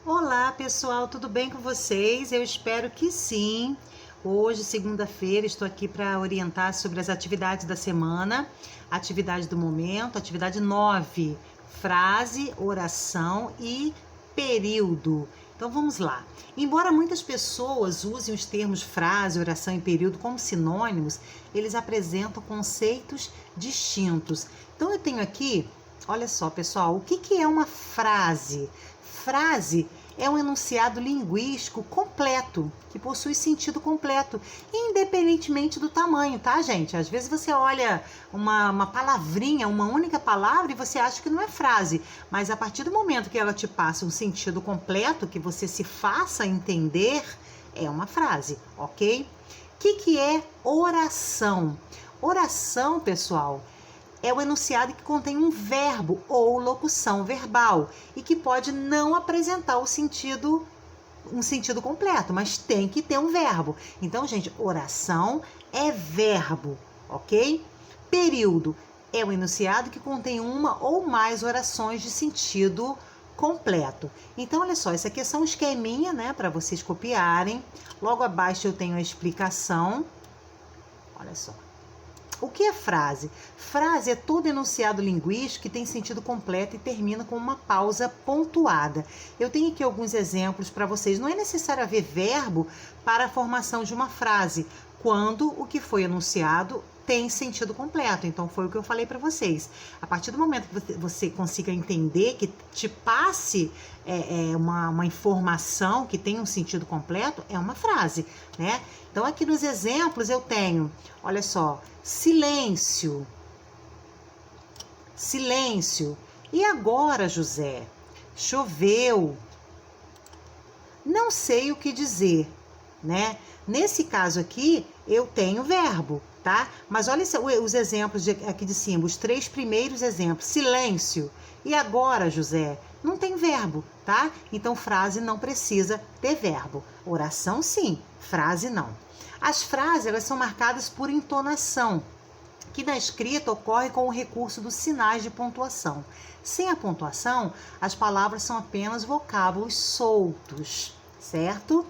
Olá pessoal, tudo bem com vocês? Eu espero que sim. Hoje, segunda-feira, estou aqui para orientar sobre as atividades da semana, atividade do momento, atividade 9, frase, oração e período. Então vamos lá. Embora muitas pessoas usem os termos frase, oração e período como sinônimos, eles apresentam conceitos distintos. Então eu tenho aqui, olha só pessoal, o que é uma frase? Frase é um enunciado linguístico completo, que possui sentido completo, independentemente do tamanho, tá, gente? Às vezes você olha uma palavrinha, uma única palavra, e você acha que não é frase, mas a partir do momento que ela te passa um sentido completo, que você se faça entender, é uma frase, ok? O que é oração? Oração, pessoal, é o enunciado que contém um verbo ou locução verbal e que pode não apresentar um sentido completo, mas tem que ter um verbo. Então, gente, oração é verbo, ok? Período é o enunciado que contém uma ou mais orações de sentido completo. Então, olha só, essa aqui é só um esqueminha, né, para vocês copiarem. Logo abaixo eu tenho a explicação. Olha só. O que é frase? Frase é todo enunciado linguístico que tem sentido completo e termina com uma pausa pontuada. Eu tenho aqui alguns exemplos para vocês. Não é necessário haver verbo para a formação de uma frase, quando o que foi enunciado tem sentido completo. Então, foi o que eu falei para vocês. A partir do momento que você consiga entender, que te passe uma informação que tem um sentido completo, é uma frase, né? Então, aqui nos exemplos eu tenho, olha só, silêncio. Silêncio. E agora, José? Choveu. Não sei o que dizer, né? Nesse caso aqui, eu tenho verbo, tá? Mas olha os exemplos aqui de cima, os 3 primeiros exemplos. Silêncio. E agora, José? Não tem verbo, tá? Então, frase não precisa ter verbo. Oração, sim. Frase, não. As frases, elas são marcadas por entonação, que na escrita ocorre com o recurso dos sinais de pontuação. Sem a pontuação, as palavras são apenas vocábulos soltos, certo?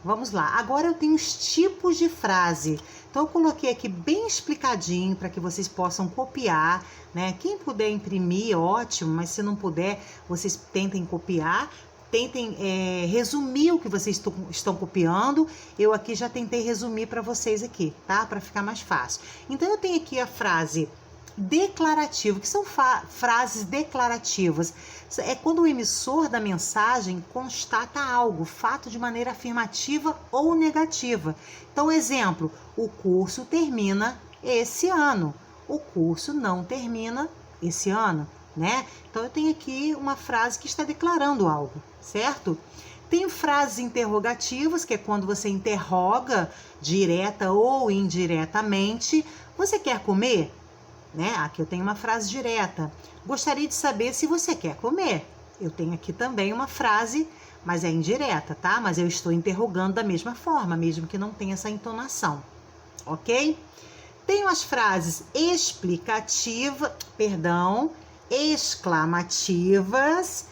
Vamos lá. Agora eu tenho os tipos de frase. Então eu coloquei aqui bem explicadinho para que vocês possam copiar, né? Quem puder imprimir, ótimo, mas se não puder, vocês tentem copiar. Tentem resumir o que vocês estão copiando. Eu aqui já tentei resumir para vocês aqui, tá? Para ficar mais fácil. Então eu tenho aqui a frase declarativo, que são frases declarativas. É quando o emissor da mensagem constata algo, fato de maneira afirmativa ou negativa. Então, exemplo, o curso termina esse ano. O curso não termina esse ano, né? Então, eu tenho aqui uma frase que está declarando algo, certo? Tem frases interrogativas, que é quando você interroga direta ou indiretamente. Você quer comer? Né? Aqui eu tenho uma frase direta. Gostaria de saber se você quer comer. Eu tenho aqui também uma frase, mas é indireta, tá? Mas eu estou interrogando da mesma forma, mesmo que não tenha essa entonação, ok? Tenho as frases exclamativas.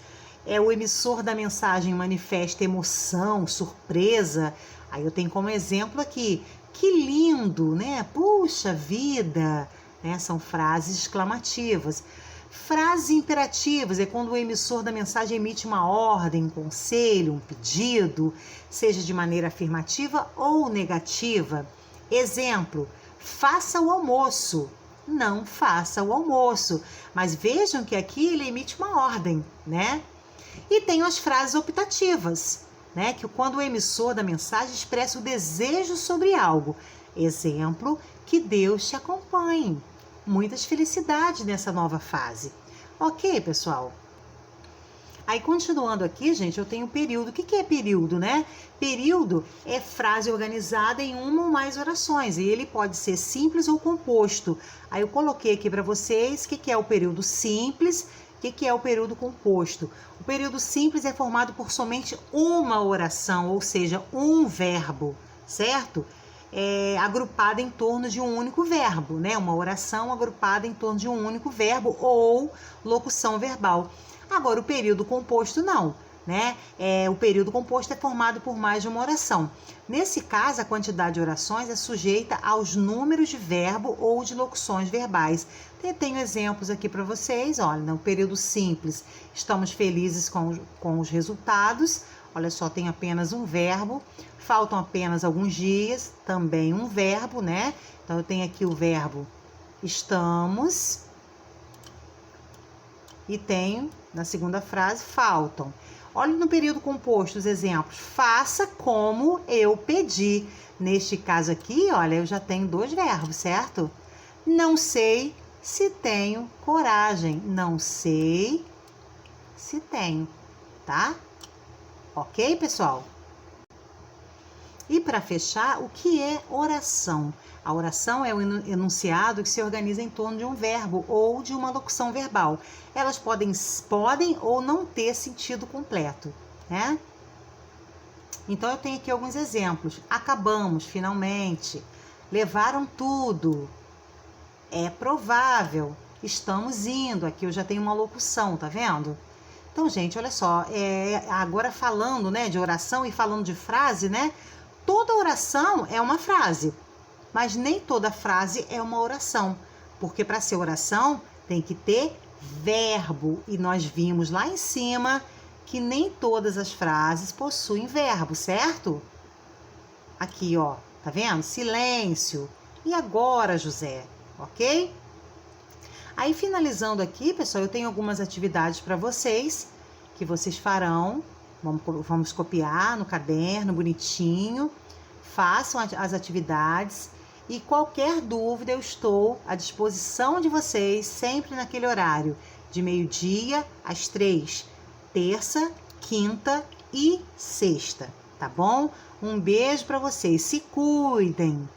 É o emissor da mensagem manifesta emoção, surpresa. Aí eu tenho como exemplo aqui, que lindo, né? Puxa vida! Né? São frases exclamativas. Frases imperativas é quando o emissor da mensagem emite uma ordem, um conselho, um pedido, seja de maneira afirmativa ou negativa. Exemplo, faça o almoço. Não faça o almoço. Mas vejam que aqui ele emite uma ordem, né? E tem as frases optativas, né? Que quando o emissor da mensagem expressa o desejo sobre algo. Exemplo, que Deus te acompanhe. Muitas felicidades nessa nova fase. Ok, pessoal? Aí, continuando aqui, gente, eu tenho período. O que é período, né? Período é frase organizada em uma ou mais orações. E ele pode ser simples ou composto. Aí, eu coloquei aqui para vocês o que é o período simples, o que é o período composto. O período simples é formado por somente uma oração, ou seja, um verbo, certo? Agrupada em torno de um único verbo, né? Uma oração agrupada em torno de um único verbo ou locução verbal. Agora, o período composto não. né? O período composto é formado por mais de uma oração. Nesse caso, a quantidade de orações é sujeita aos números de verbo ou de locuções verbais. Eu tenho exemplos aqui para vocês. Olha, no período simples, estamos felizes com os resultados. Olha só, tem apenas um verbo. Faltam apenas alguns dias, também um verbo, né? Então, eu tenho aqui o verbo estamos. E tenho, na segunda frase, faltam. Olha no período composto os exemplos. Faça como eu pedi. Neste caso aqui, olha, eu já tenho 2 verbos, certo? Não sei se tenho coragem. Não sei se tenho, tá? Ok, pessoal? E para fechar, o que é oração? A oração é o enunciado que se organiza em torno de um verbo ou de uma locução verbal. Elas podem ou não ter sentido completo, né? Então, eu tenho aqui alguns exemplos. Acabamos, finalmente. Levaram tudo. É provável. Estamos indo. Aqui eu já tenho uma locução, tá vendo? Então, gente, olha só. Agora falando, né, de oração e falando de frase, né? Toda oração é uma frase. Mas nem toda frase é uma oração, porque para ser oração tem que ter verbo. E nós vimos lá em cima que nem todas as frases possuem verbo, certo? Aqui, ó, tá vendo? Silêncio. E agora, José? Ok? Aí, finalizando aqui, pessoal, eu tenho algumas atividades para vocês, que vocês farão. Vamos copiar no caderno, bonitinho. Façam as atividades. E qualquer dúvida, eu estou à disposição de vocês, sempre naquele horário, de 12h às 3h, terça, quinta e sexta, tá bom? Um beijo para vocês, se cuidem!